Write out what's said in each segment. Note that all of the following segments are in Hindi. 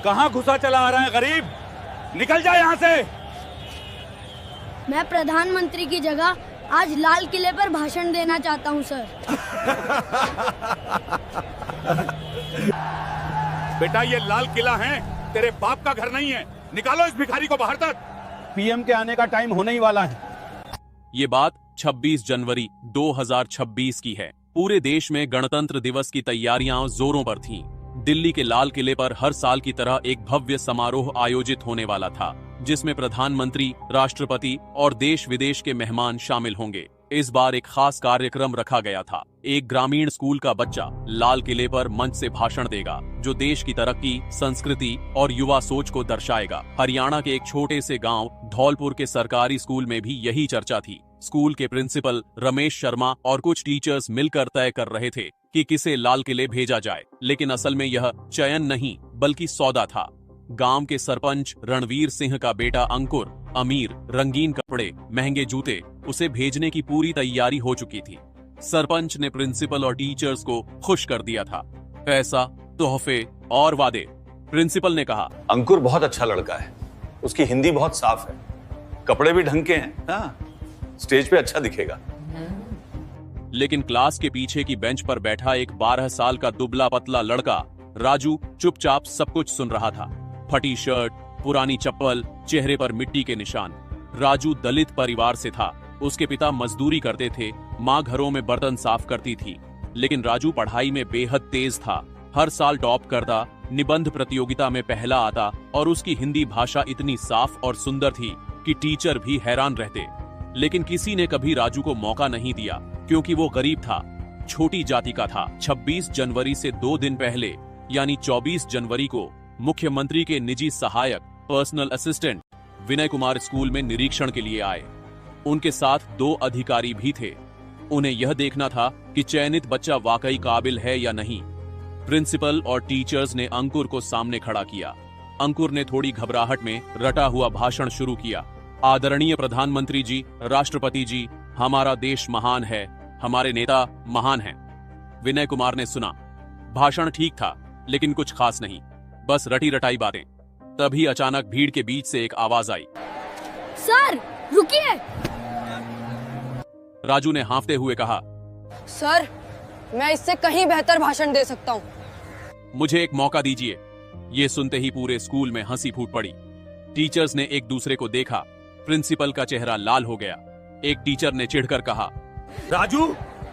कहां घुसा चला आ रहा है गरीब? निकल जा यहाँ से। मैं प्रधानमंत्री की जगह आज लाल किले पर भाषण देना चाहता हूँ सर। बेटा ये लाल किला है, तेरे बाप का घर नहीं है। निकालो इस भिखारी को बाहर तक। पीएम के आने का टाइम होने ही वाला है। ये बात 26 जनवरी 2026 की है। पूरे देश में गणतंत्र दिवस की तैयारियां जोरों पर थीं। दिल्ली के लाल किले पर हर साल की तरह एक भव्य समारोह आयोजित होने वाला था, जिसमें प्रधानमंत्री, राष्ट्रपति और देश विदेश के मेहमान शामिल होंगे। इस बार एक खास कार्यक्रम रखा गया था। एक ग्रामीण स्कूल का बच्चा लाल किले पर मंच से भाषण देगा, जो देश की तरक्की, संस्कृति और युवा सोच को दर्शाएगा। हरियाणा के एक छोटे से गांव धौलपुर के सरकारी स्कूल में भी यही चर्चा थी। स्कूल के प्रिंसिपल रमेश शर्मा और कुछ टीचर्स मिलकर तय कर रहे थे कि किसे लाल किले भेजा जाए, लेकिन असल में यह चयन नहीं बल्कि सौदा था। गांव के सरपंच रणवीर सिंह का बेटा अंकुर अमीर, रंगीन कपड़े, महंगे जूते, उसे भेजने की पूरी तैयारी हो चुकी थी। सरपंच ने प्रिंसिपल और टीचर्स को खुश कर दिया था। पैसा, तोहफे और वादे। प्रिंसिपल ने कहा, अंकुर बहुत अच्छा लड़का है, उसकी हिंदी बहुत साफ है, कपड़े भी ढंग के हैं, हाँ, स्टेज पे अच्छा दिखेगा। लेकिन क्लास के पीछे की बेंच पर बैठा एक 12 साल का दुबला पतला लड़का राजू चुपचाप सब कुछ सुन रहा था। फटी शर्ट, पुरानी चप्पल, चेहरे पर मिट्टी के निशान। राजू दलित परिवार से था। उसके पिता मजदूरी करते थे, माँ घरों में बर्तन साफ करती थी। लेकिन राजू पढ़ाई में बेहद तेज था। हर साल टॉप करता, निबंध प्रतियोगिता में पहला आता और उसकी हिंदी भाषा इतनी साफ और सुंदर थी कि टीचर भी हैरान रहते। लेकिन किसी ने कभी राजू को मौका नहीं दिया, क्योंकि वो गरीब था, छोटी जाति का था। 26 जनवरी से 2 दिन पहले यानी 24 जनवरी को मुख्यमंत्री के निजी सहायक personal assistant Vinay Kumar school में निरीक्षण के लिए आए। उनके साथ 2 अधिकारी भी थे। उन्हें यह देखना था कि चयनित बच्चा वाकई काबिल है या नहीं। प्रिंसिपल और टीचर्स ने अंकुर को सामने खड़ा किया। अंकुर ने थोड़ी घबराहट में रटा हुआ भाषण शुरू किया। आदरणीय प्रधानमंत्री जी, राष्ट्रपति जी, हमारा देश महान है, हमारे नेता महान हैं। विनय कुमार ने सुना। भाषण ठीक था, लेकिन कुछ खास नहीं, बस रटी रटाई बातें। तभी अचानक भीड़ के बीच से एक आवाज आई, सर रुकिए। राजू ने हांफते हुए कहा, सर मैं इससे कहीं बेहतर भाषण दे सकता हूँ। मुझे एक मौका दीजिए। ये सुनते ही पूरे स्कूल में हंसी फूट पड़ी। टीचर्स ने एक दूसरे को देखा। प्रिंसिपल का चेहरा लाल हो गया। एक टीचर ने चिढ़कर कहा, राजू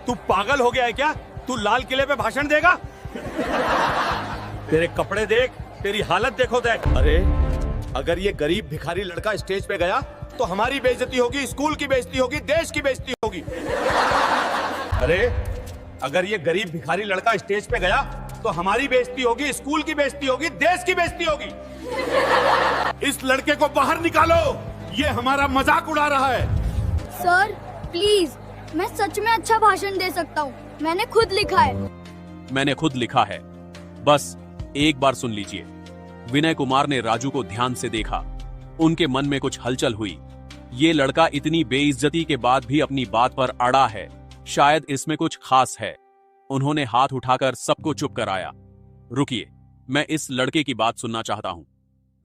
तू पागल हो गया है क्या? तू लाल किले पे भाषण देगा? तेरे कपड़े देख, तेरी हालत देखो देख। अरे अगर ये गरीब भिखारी लड़का स्टेज पे गया तो हमारी बेइज्जती होगी, स्कूल की बेइज्जती होगी, देश की बेइज्जती होगी। अरे अगर ये गरीब भिखारी लड़का स्टेज पे गया तो हमारी बेइज्जती होगी, स्कूल की बेइज्जती होगी, देश की बेइज्जती होगी। इस लड़के को बाहर निकालो, ये हमारा मजाक उड़ा रहा है। सर प्लीज, मैं सच में अच्छा भाषण दे सकता हूँ, मैंने खुद लिखा है। मैंने खुद लिखा है, बस एक बार सुन लीजिए। विनय कुमार ने राजू को ध्यान से देखा। उनके मन में कुछ हलचल हुई। ये लड़का इतनी बेइज्जती के बाद भी अपनी बात पर अड़ा है, शायद इसमें कुछ खास है। उन्होंने हाथ उठाकर सबको चुप कराया। रुकिए, मैं इस लड़के की बात सुनना चाहता हूं।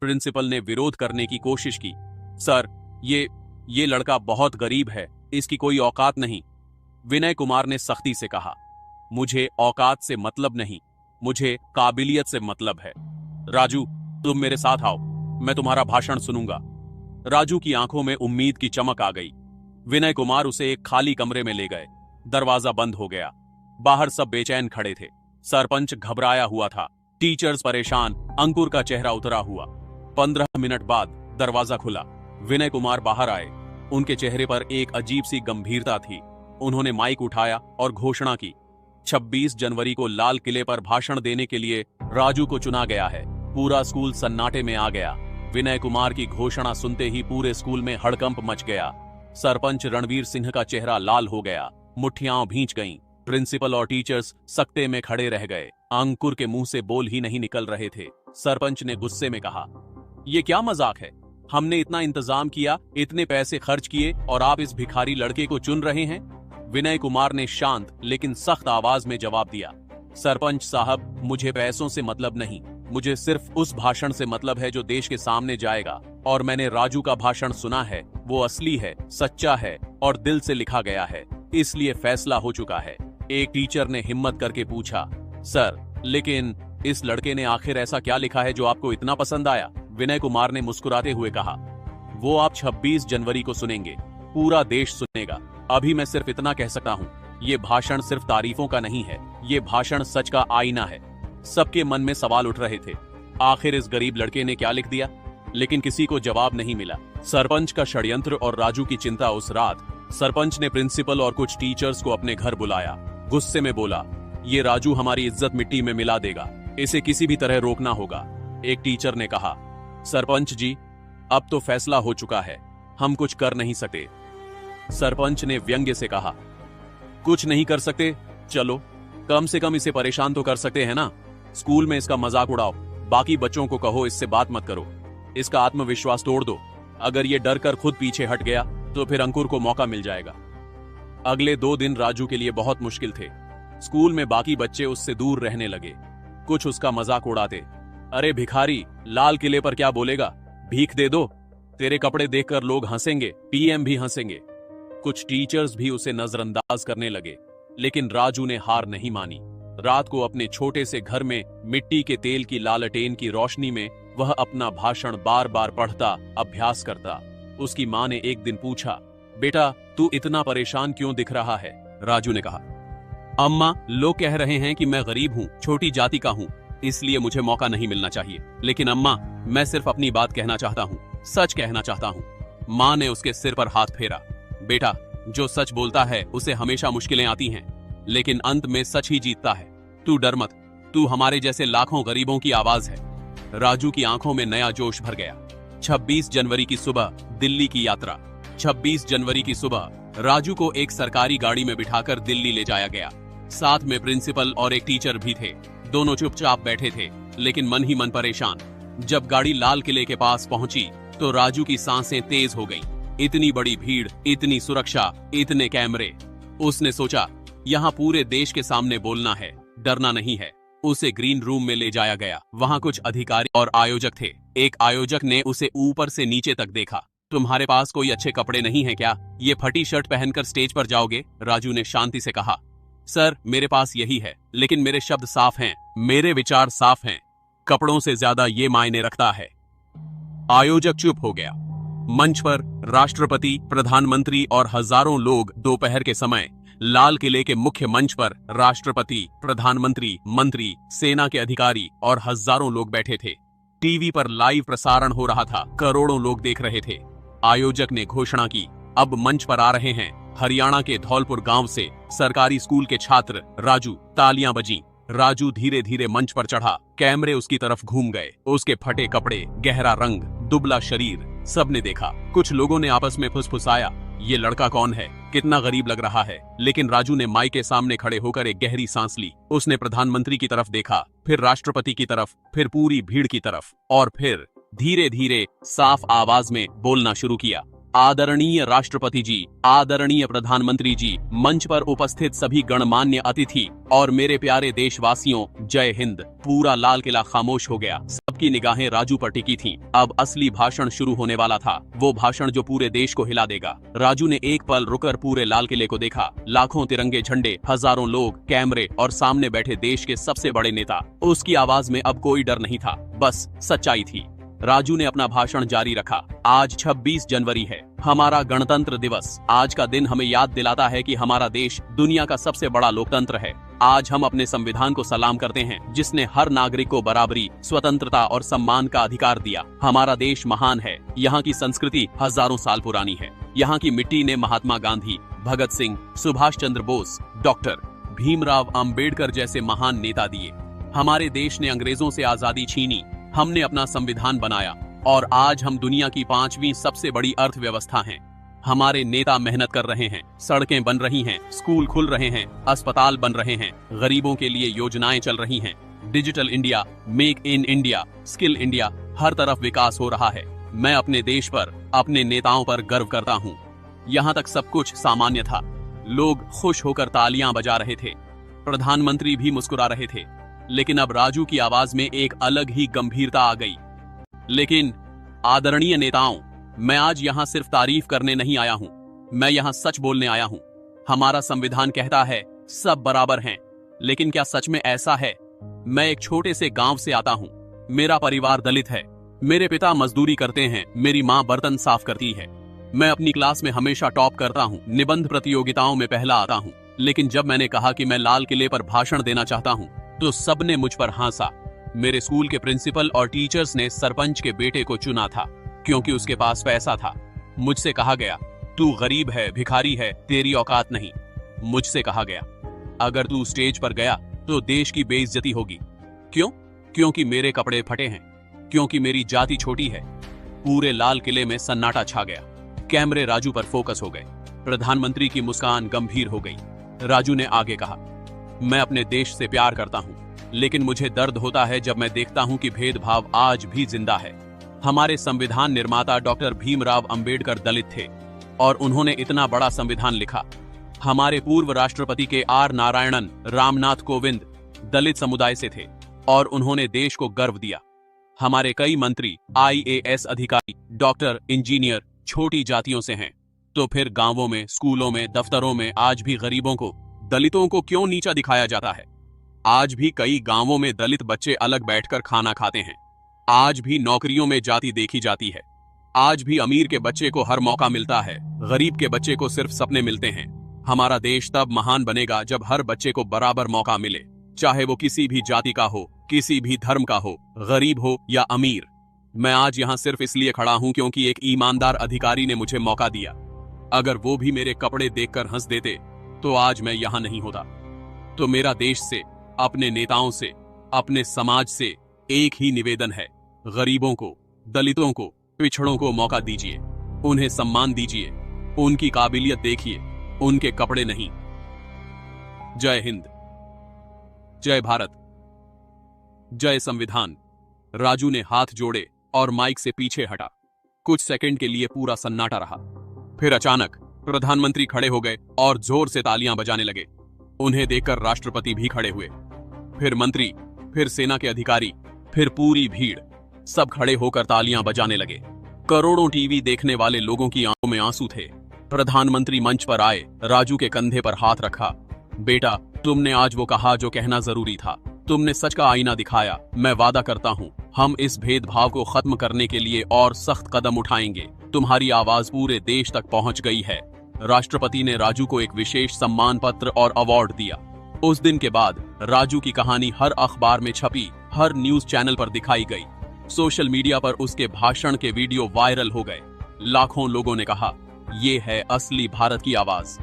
प्रिंसिपल ने विरोध करने की कोशिश की। सर, ये लड़का बहुत गरीब है, इसकी कोई औकात नहीं। विनय कुमार ने सख्ती से कहा, मुझे औकात से मतलब नहीं, मुझे काबिलियत से मतलब है। राजू, तुम मेरे साथ आओ, मैं तुम्हारा भाषण सुनूंगा। राजू की आंखों में उम्मीद की चमक आ गई। विनय कुमार उसे एक खाली कमरे में ले गए। दरवाजा बंद हो गया। बाहर सब बेचैन खड़े थे। सरपंच घबराया हुआ था, टीचर्स परेशान, अंकुर का चेहरा उतरा हुआ। 15 मिनट बाद दरवाजा खुला। विनय कुमार बाहर आए। उनके चेहरे पर एक अजीब सी गंभीरता थी। उन्होंने माइक उठाया और घोषणा की, 26 जनवरी को लाल किले पर भाषण देने के लिए राजू को चुना गया है। पूरा स्कूल सन्नाटे में आ गया। विनय कुमार की घोषणा सुनते ही पूरे स्कूल में हड़कंप मच गया। सरपंच रणवीर सिंह का चेहरा लाल हो गया, मुट्ठियां भींच गईं। प्रिंसिपल और टीचर्स सकते में खड़े रह गए। अंकुर के मुंह से बोल ही नहीं निकल रहे थे। सरपंच ने गुस्से में कहा, ये क्या मजाक है? हमने इतना इंतजाम किया, इतने पैसे खर्च किए और आप इस भिखारी लड़के को चुन रहे हैं? विनय कुमार ने शांत लेकिन सख्त आवाज में जवाब दिया, सरपंच साहब, मुझे पैसों से मतलब नहीं, मुझे सिर्फ उस भाषण से मतलब है जो देश के सामने जाएगा, और मैंने राजू का भाषण सुना है, वो असली है, सच्चा है और दिल से लिखा गया है, इसलिए फैसला हो चुका है। एक टीचर ने हिम्मत करके पूछा, सर लेकिन इस लड़के ने आखिर ऐसा क्या लिखा है जो आपको इतना पसंद आया? विनय कुमार ने मुस्कुराते हुए कहा, वो आप 26 जनवरी को सुनेंगे, पूरा देश सुनेगा। अभी मैं सिर्फ इतना कह सकता हूँ, ये भाषण सिर्फ तारीफों का नहीं है, ये भाषण सच का आईना है। सबके मन में सवाल उठ रहे थे, आखिर इस गरीब लड़के ने क्या लिख दिया? लेकिन किसी को जवाब नहीं मिला। सरपंच का षड्यंत्र और राजू की चिंता। उस रात सरपंच ने प्रिंसिपल और कुछ टीचर्स को अपने घर बुलाया। गुस्से में बोला, ये राजू हमारी इज्जत मिट्टी में मिला देगा, इसे किसी भी तरह रोकना होगा। एक टीचर ने कहा, सरपंच जी अब तो फैसला हो चुका है, हम कुछ कर नहीं सकते। सरपंच ने व्यंग्य से कहा, कुछ नहीं कर सकते? चलो कम से कम इसे परेशान तो कर सकते हैं ना। स्कूल में इसका मजाक उड़ाओ, बाकी बच्चों को कहो इससे बात मत करो, इसका आत्मविश्वास तोड़ दो। अगर ये डर कर खुद पीछे हट गया तो फिर अंकुर को मौका मिल जाएगा। अगले 2 दिन राजू के लिए बहुत मुश्किल थे। स्कूल में बाकी बच्चे उससे दूर रहने लगे, कुछ उसका मजाक उड़ाते, अरे भिखारी, लाल किले पर क्या बोलेगा, भीख दे दो, तेरे कपड़े देखकर लोग हंसेंगे, पीएम भी हंसेंगे। कुछ टीचर्स भी उसे नजरअंदाज करने लगे, लेकिन राजू ने हार नहीं मानी। रात को अपने छोटे से घर में मिट्टी के तेल की लालटेन की रोशनी में वह अपना भाषण बार बार पढ़ता, अभ्यास करता। उसकी मां ने एक दिन पूछा, बेटा तू इतना परेशान क्यों दिख रहा है? राजू ने कहा, अम्मा लोग कह रहे हैं कि मैं गरीब हूँ, छोटी जाति का हूँ, इसलिए मुझे मौका नहीं मिलना चाहिए। लेकिन अम्मा मैं सिर्फ अपनी बात कहना चाहता हूँ, सच कहना चाहता हूँ। माँ ने उसके सिर पर हाथ फेरा, बेटा जो सच बोलता है उसे हमेशा मुश्किलें आती हैं, लेकिन अंत में सच ही जीतता है। तू डर मत, तू हमारे जैसे लाखों गरीबों की आवाज है। राजू की आंखों में नया जोश भर गया। 26 जनवरी की सुबह दिल्ली की यात्रा। 26 जनवरी की सुबह राजू को एक सरकारी गाड़ी में बिठाकर दिल्ली ले जाया गया। साथ में प्रिंसिपल और एक टीचर भी थे। दोनों चुपचाप बैठे थे, लेकिन मन ही मन परेशान। जब गाड़ी लाल किले के पास पहुंची तो राजू की सांसें तेज हो गईं। इतनी बड़ी भीड़, इतनी सुरक्षा, इतने कैमरे। उसने सोचा, यहाँ पूरे देश के सामने बोलना है, डरना नहीं है। उसे ग्रीन रूम में ले जाया गया। वहाँ कुछ अधिकारी और आयोजक थे। एक आयोजक ने उसे ऊपर से नीचे तक देखा। तुम्हारे पास कोई अच्छे कपड़े नहीं है क्या? ये फटी शर्ट पहनकर स्टेज पर जाओगे? राजू ने शांति से कहा, सर मेरे पास यही है, लेकिन मेरे शब्द साफ हैं, मेरे विचार साफ हैं, कपड़ों से ज्यादा ये मायने रखता है। आयोजक चुप हो गया। मंच पर राष्ट्रपति, प्रधानमंत्री और हजारों लोग। दोपहर के समय लाल किले के मुख्य मंच पर राष्ट्रपति, प्रधानमंत्री, मंत्री, सेना के अधिकारी और हजारों लोग बैठे थे। टीवी पर लाइव प्रसारण हो रहा था, करोड़ों लोग देख रहे थे। आयोजक ने घोषणा की, अब मंच पर आ रहे हैं हरियाणा के धौलपुर गांव से सरकारी स्कूल के छात्र राजू। तालियां बजीं। राजू धीरे धीरे मंच पर चढ़ा। कैमरे उसकी तरफ घूम गए। उसके फटे कपड़े, गहरा रंग, दुबला शरीर, सबने देखा। कुछ लोगों ने आपस में फुसफुसाया, ये लड़का कौन है, कितना गरीब लग रहा है। लेकिन राजू ने माइक के सामने खड़े होकर एक गहरी सांस ली। उसने प्रधानमंत्री की तरफ देखा, फिर राष्ट्रपति की तरफ, फिर पूरी भीड़ की तरफ, और फिर धीरे धीरे साफ आवाज में बोलना शुरू किया। आदरणीय राष्ट्रपति जी, आदरणीय प्रधानमंत्री जी, मंच पर उपस्थित सभी गणमान्य अतिथि और मेरे प्यारे देशवासियों, जय हिंद। पूरा लाल किला खामोश हो गया। सबकी निगाहें राजू पर टिकी थीं। अब असली भाषण शुरू होने वाला था, वो भाषण जो पूरे देश को हिला देगा। राजू ने एक पल रुककर पूरे लाल किले को देखा। लाखों तिरंगे झंडे, हजारों लोग, कैमरे और सामने बैठे देश के सबसे बड़े नेता। उसकी आवाज में अब कोई डर नहीं था, बस सच्चाई थी। राजू ने अपना भाषण जारी रखा। आज 26 जनवरी है, हमारा गणतंत्र दिवस। आज का दिन हमें याद दिलाता है कि हमारा देश दुनिया का सबसे बड़ा लोकतंत्र है। आज हम अपने संविधान को सलाम करते हैं, जिसने हर नागरिक को बराबरी, स्वतंत्रता और सम्मान का अधिकार दिया। हमारा देश महान है। यहाँ की संस्कृति हजारों साल पुरानी है। यहाँ की मिट्टी ने महात्मा गांधी, भगत सिंह, सुभाष चंद्र बोस, डॉक्टर भीमराव अंबेडकर जैसे महान नेता दिए। हमारे देश ने अंग्रेजों से आजादी छीनी, हमने अपना संविधान बनाया और आज हम दुनिया की 5वीं सबसे बड़ी अर्थव्यवस्था हैं। हमारे नेता मेहनत कर रहे हैं, सड़कें बन रही हैं, स्कूल खुल रहे हैं, अस्पताल बन रहे हैं, गरीबों के लिए योजनाएं चल रही हैं। Digital India, make in India, skill India, हर तरफ विकास हो रहा है। मैं अपने देश पर, अपने नेताओं पर गर्व करता हूँ। यहाँ तक सब कुछ सामान्य था। लोग खुश होकर तालियां बजा रहे थे, प्रधानमंत्री भी मुस्कुरा रहे थे। लेकिन अब राजू की आवाज में एक अलग ही गंभीरता आ गई। लेकिन आदरणीय नेताओं, मैं आज यहां सिर्फ तारीफ करने नहीं आया हूं, मैं यहां सच बोलने आया हूं। हमारा संविधान कहता है सब बराबर हैं, लेकिन क्या सच में ऐसा है? मैं एक छोटे से गांव से आता हूं, मेरा परिवार दलित है, मेरे पिता मजदूरी करते हैं, मेरी मां बर्तन साफ करती है। मैं अपनी क्लास में हमेशा टॉप करता हूं, निबंध प्रतियोगिताओं में पहला आता हूं। लेकिन जब मैंने कहा कि मैं लाल किले पर भाषण देना चाहता हूं, तो सबने मुझ पर हंसा। मेरे स्कूल के प्रिंसिपल और टीचर्स ने सरपंच के बेटे को चुना था क्योंकि उसके पास पैसा था। मुझसे कहा गया, तू गरीब है, भिखारी है, तेरी औकात नहीं। मुझसे कहा गया, अगर तू स्टेज पर गया तो देश की बेइज्जती होगी। क्यों? क्योंकि मेरे कपड़े फटे हैं, क्योंकि मेरी जाति छोटी है। पूरे लाल किले में सन्नाटा छा गया। कैमरे राजू पर फोकस हो गए। प्रधानमंत्री की मुस्कान गंभीर हो गई। राजू ने आगे कहा, मैं अपने देश से प्यार करता हूं, लेकिन मुझे दर्द होता है जब मैं देखता हूं कि भेदभाव आज भी जिंदा है। हमारे संविधान निर्माता डॉक्टर भीमराव अंबेडकर दलित थे और उन्होंने इतना बड़ा संविधान लिखा। हमारे पूर्व राष्ट्रपति के आर नारायणन रामनाथ कोविंद दलित समुदाय से थे और उन्होंने देश को गर्व दिया। हमारे कई मंत्री, IAS अधिकारी, डॉक्टर, इंजीनियर छोटी जातियों से हैं। तो फिर गांवों में, स्कूलों में, दफ्तरों में आज भी गरीबों को, दलितों को क्यों नीचा दिखाया जाता है? आज भी कई गांवों में दलित बच्चे अलग बैठकर खाना खाते हैं। आज भी नौकरियों में जाति देखी जाती है। आज भी अमीर के बच्चे को हर मौका मिलता है, गरीब के बच्चे को सिर्फ सपने मिलते हैं। हमारा देश तब महान बनेगा जब हर बच्चे को बराबर मौका मिले, चाहे वो किसी भी जाति का हो, किसी भी धर्म का हो, गरीब हो या अमीर। मैं आज यहाँ सिर्फ इसलिए खड़ा हूं क्योंकि एक ईमानदार अधिकारी ने मुझे मौका दिया। अगर वो भी मेरे कपड़े देखकर हंस देते तो आज मैं यहाँ नहीं होता। तो मेरा देश से, अपने नेताओं से, अपने समाज से एक ही निवेदन है, गरीबों को, दलितों को, पिछड़ों को मौका दीजिए, उन्हें सम्मान दीजिए, उनकी काबिलियत देखिए, उनके कपड़े नहीं। जय हिंद, जय भारत, जय संविधान। राजू ने हाथ जोड़े और माइक से पीछे हटा। कुछ सेकंड के लिए पूरा सन्नाटा रहा। फिर अचानक प्रधानमंत्री खड़े हो गए और जोर से तालियां बजाने लगे। उन्हें देखकर राष्ट्रपति भी खड़े हुए। फिर मंत्री, फिर सेना के अधिकारी, फिर पूरी भीड़, सब खड़े होकर तालियां बजाने लगे। करोड़ों टीवी देखने वाले लोगों की आंखों में आंसू थे। प्रधानमंत्री मंच पर आए, राजू के कंधे पर हाथ रखा। बेटा, तुमने आज वो कहा जो कहना जरूरी था। तुमने सच का आईना दिखाया। मैं वादा करता हूँ, हम इस भेदभाव को खत्म करने के लिए और सख्त कदम उठाएंगे। तुम्हारी आवाज पूरे देश तक पहुंच गई है। राष्ट्रपति ने राजू को एक विशेष सम्मान पत्र और अवार्ड दिया। उस दिन के बाद राजू की कहानी हर अखबार में छपी, हर न्यूज चैनल पर दिखाई गई। सोशल मीडिया पर उसके भाषण के वीडियो वायरल हो गए। लाखों लोगों ने कहा, ये है असली भारत की आवाज।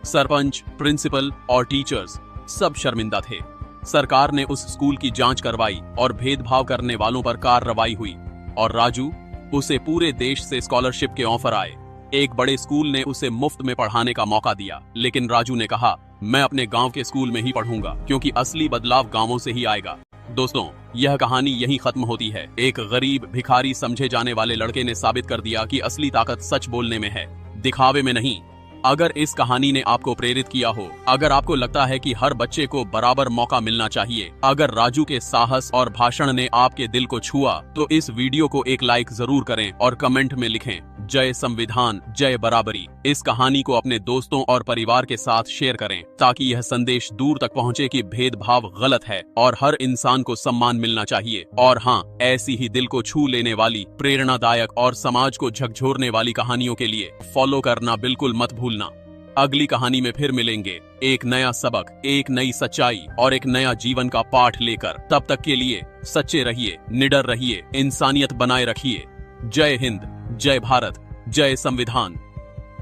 सरपंच, प्रिंसिपल और टीचर्स सब शर्मिंदा थे। सरकार ने उस स्कूल की जांच करवाई और भेदभाव करने वालों पर कार्रवाई हुई। और राजू, उसे पूरे देश से स्कॉलरशिप के ऑफर आए। एक बड़े स्कूल ने उसे मुफ्त में पढ़ाने का मौका दिया, लेकिन राजू ने कहा, मैं अपने गांव के स्कूल में ही पढ़ूंगा, क्योंकि असली बदलाव गांवों से ही आएगा। दोस्तों, यह कहानी यहीं खत्म होती है। एक गरीब, भिखारी समझे जाने वाले लड़के ने साबित कर दिया कि असली ताकत सच बोलने में है, दिखावे में नहीं। अगर इस कहानी ने आपको प्रेरित किया हो, अगर आपको लगता है कि हर बच्चे को बराबर मौका मिलना चाहिए, अगर राजू के साहस और भाषण ने आपके दिल को छुआ, तो इस वीडियो को एक लाइक जरूर करें और कमेंट में लिखें, जय संविधान, जय बराबरी। इस कहानी को अपने दोस्तों और परिवार के साथ शेयर करें, ताकि यह संदेश दूर तक पहुंचे कि भेदभाव गलत है और हर इंसान को सम्मान मिलना चाहिए। और हाँ, ऐसी ही दिल को छू लेने वाली, प्रेरणादायक और समाज को झकझोरने वाली कहानियों के लिए फॉलो करना बिल्कुल मत भूलना। अगली कहानी में फिर मिलेंगे, एक नया सबक, एक नई सच्चाई और एक नया जीवन का पाठ लेकर। तब तक के लिए सच्चे रहिए, निडर रहिए, इंसानियत बनाए रखिए। जय हिंद, जय भारत, जय संविधान।